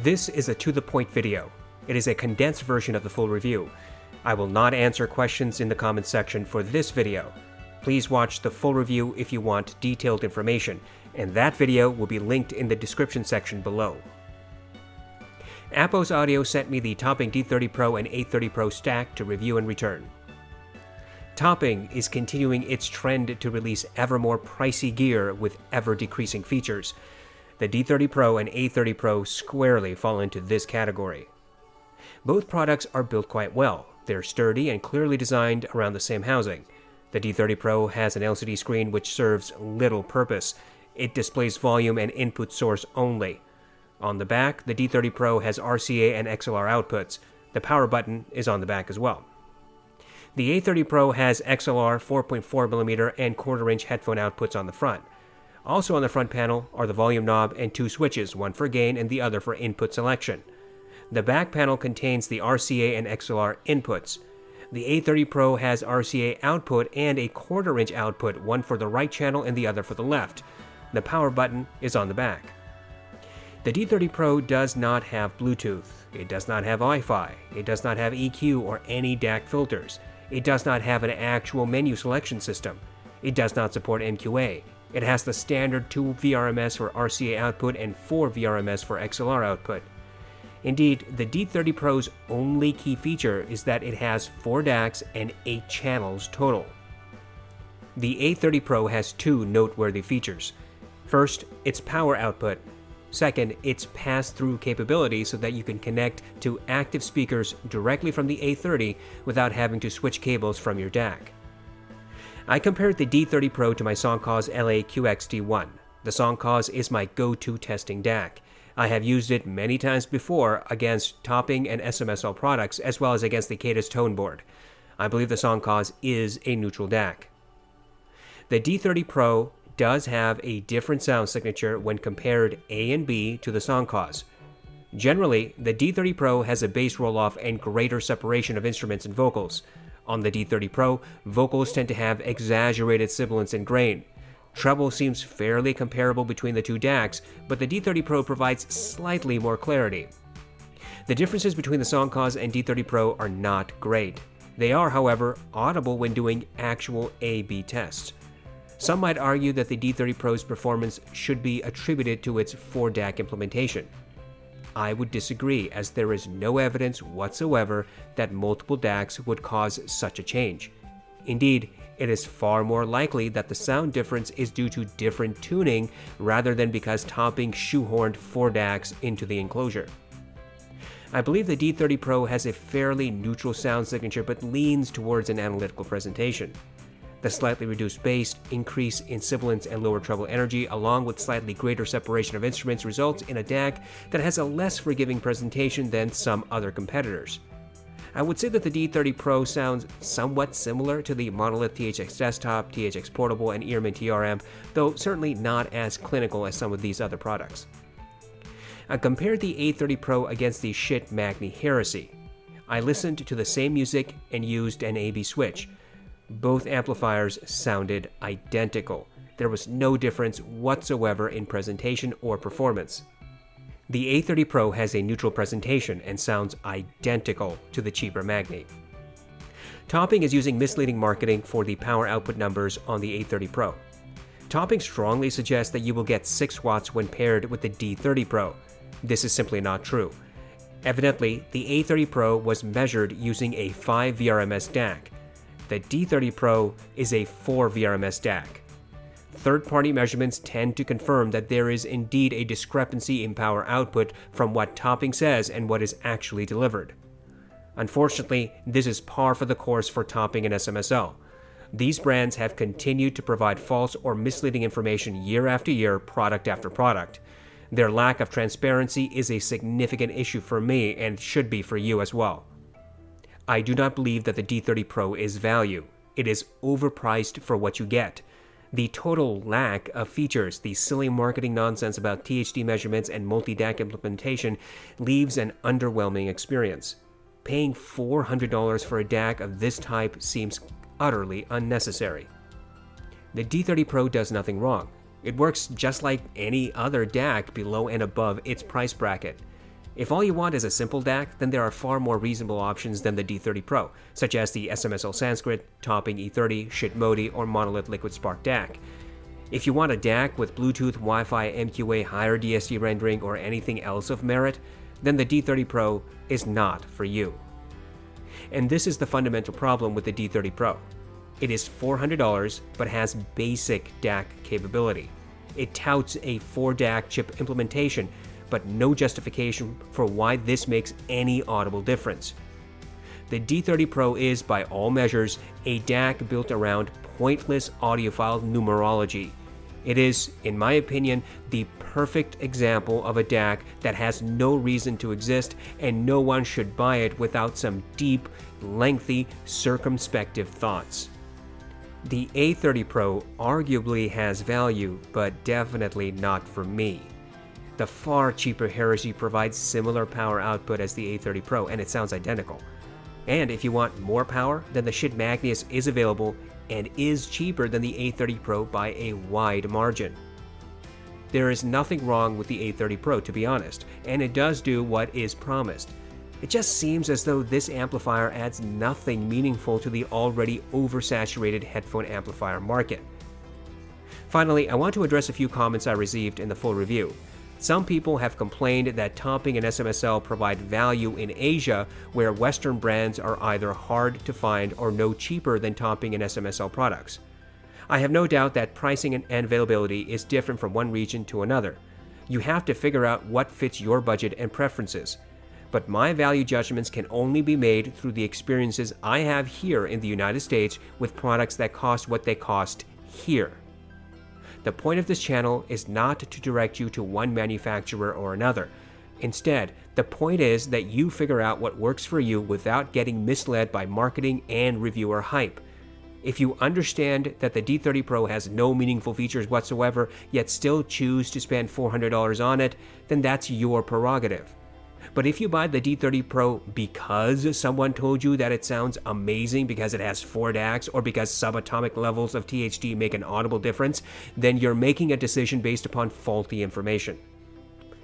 This is a to-the-point video. It is a condensed version of the full review. I will not answer questions in the comments section for this video. Please watch the full review if you want detailed information, and that video will be linked in the description section below. Apos Audio sent me the Topping D30 Pro and A30 Pro stack to review and return. Topping is continuing its trend to release ever more pricey gear with ever-decreasing features. The D30 Pro and A30 Pro squarely fall into this category. Both products are built quite well. They're sturdy and clearly designed around the same housing. The D30 Pro has an LCD screen which serves little purpose. It displays volume and input source only. On the back, the D30 Pro has RCA and XLR outputs. The power button is on the back as well. The A30 Pro has XLR 4.4mm and quarter-inch headphone outputs on the front. Also on the front panel are the volume knob and two switches, one for gain and the other for input selection. The back panel contains the RCA and XLR inputs. The A30 Pro has RCA output and a quarter-inch output, one for the right channel and the other for the left. The power button is on the back. The D30 Pro does not have Bluetooth. It does not have hifi. It does not have EQ or any DAC filters. It does not have an actual menu selection system. It does not support MQA. It has the standard 2 VRMS for RCA output and 4 VRMS for XLR output. Indeed, the D30 Pro's only key feature is that it has 4 DACs and 8 channels total. The A30 Pro has two noteworthy features. First, its power output. Second, its pass-through capability so that you can connect to active speakers directly from the A30 without having to switch cables from your DAC. I compared the D30 Pro to my Songcause LA-QXT1. The Songcause is my go-to testing DAC. I have used it many times before against Topping and SMSL products as well as against the Cadis Tone Board. I believe the Songcause is a neutral DAC. The D30 Pro does have a different sound signature when compared A and B to the Songcause. Generally, the D30 Pro has a bass roll-off and greater separation of instruments and vocals. On the D30 Pro, vocals tend to have exaggerated sibilance and grain. Treble seems fairly comparable between the two DACs, but the D30 Pro provides slightly more clarity. The differences between the Songcause and D30 Pro are not great. They are, however, audible when doing actual A-B tests. Some might argue that the D30 Pro's performance should be attributed to its 4-DAC implementation. I would disagree, as there is no evidence whatsoever that multiple DACs would cause such a change. Indeed, it is far more likely that the sound difference is due to different tuning rather than because Topping shoehorned 4 DACs into the enclosure. I believe the D30 Pro has a fairly neutral sound signature but leans towards an analytical presentation. The slightly reduced bass, increase in sibilance and lower treble energy, along with slightly greater separation of instruments, results in a DAC that has a less forgiving presentation than some other competitors. I would say that the D30 Pro sounds somewhat similar to the Monolith THX Desktop, THX Portable, and Earman TR amp, though certainly not as clinical as some of these other products. I compared the A30 Pro against the Shit Magni Heresy. I listened to the same music and used an A-B switch. Both amplifiers sounded identical. There was no difference whatsoever in presentation or performance. The A30 Pro has a neutral presentation and sounds identical to the cheaper Magni. Topping is using misleading marketing for the power output numbers on the A30 Pro. Topping strongly suggests that you will get 6 watts when paired with the D30 Pro. This is simply not true. Evidently, the A30 Pro was measured using a 5 VRMS DAC. The D30 Pro is a 4 VRMS DAC. Third-party measurements tend to confirm that there is indeed a discrepancy in power output from what Topping says and what is actually delivered. Unfortunately, this is par for the course for Topping and SMSL. These brands have continued to provide false or misleading information year after year, product after product. Their lack of transparency is a significant issue for me and should be for you as well. I do not believe that the D30 Pro is value. It is overpriced for what you get. The total lack of features, the silly marketing nonsense about THD measurements and multi-DAC implementation leaves an underwhelming experience. Paying $400 for a DAC of this type seems utterly unnecessary. The D30 Pro does nothing wrong. It works just like any other DAC below and above its price bracket. If all you want is a simple DAC, then there are far more reasonable options than the D30 Pro, such as the SMSL Sanskrit, Topping E30, Shitmodi, or Monolith Liquid Spark DAC. If you want a DAC with Bluetooth, Wi-Fi, MQA, higher DSD rendering, or anything else of merit, then the D30 Pro is not for you. And this is the fundamental problem with the D30 Pro. It is $400 but has basic DAC capability. It touts a 4-DAC chip implementation, but no justification for why this makes any audible difference. The D30 Pro is, by all measures, a DAC built around pointless audiophile numerology. It is, in my opinion, the perfect example of a DAC that has no reason to exist, and no one should buy it without some deep, lengthy, circumspective thoughts. The A30 Pro arguably has value, but definitely not for me. The far cheaper Heresy provides similar power output as the A30 Pro, and it sounds identical. And if you want more power, then the Schiit Magnus is available and is cheaper than the A30 Pro by a wide margin. There is nothing wrong with the A30 Pro, to be honest, and it does do what is promised. It just seems as though this amplifier adds nothing meaningful to the already oversaturated headphone amplifier market. Finally, I want to address a few comments I received in the full review. Some people have complained that Topping and SMSL provide value in Asia, where Western brands are either hard to find or no cheaper than Topping and SMSL products. I have no doubt that pricing and availability is different from one region to another. You have to figure out what fits your budget and preferences. But my value judgments can only be made through the experiences I have here in the United States with products that cost what they cost here. The point of this channel is not to direct you to one manufacturer or another. Instead, the point is that you figure out what works for you without getting misled by marketing and reviewer hype. If you understand that the D30 Pro has no meaningful features whatsoever, yet still choose to spend $400 on it, then that's your prerogative. But if you buy the D30 Pro because someone told you that it sounds amazing because it has 4 DACs or because subatomic levels of THD make an audible difference, then you're making a decision based upon faulty information.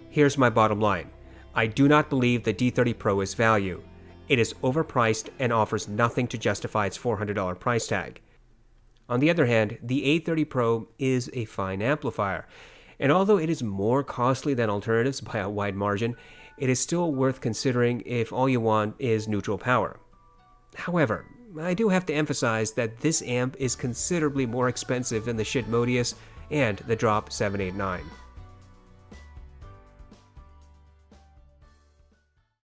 Here's my bottom line. I do not believe the D30 Pro is value. It is overpriced and offers nothing to justify its $400 price tag. On the other hand, the A30 Pro is a fine amplifier, and although it is more costly than alternatives by a wide margin, it is still worth considering if all you want is neutral power. However, I do have to emphasize that this amp is considerably more expensive than the Shitmodius and the Drop 789.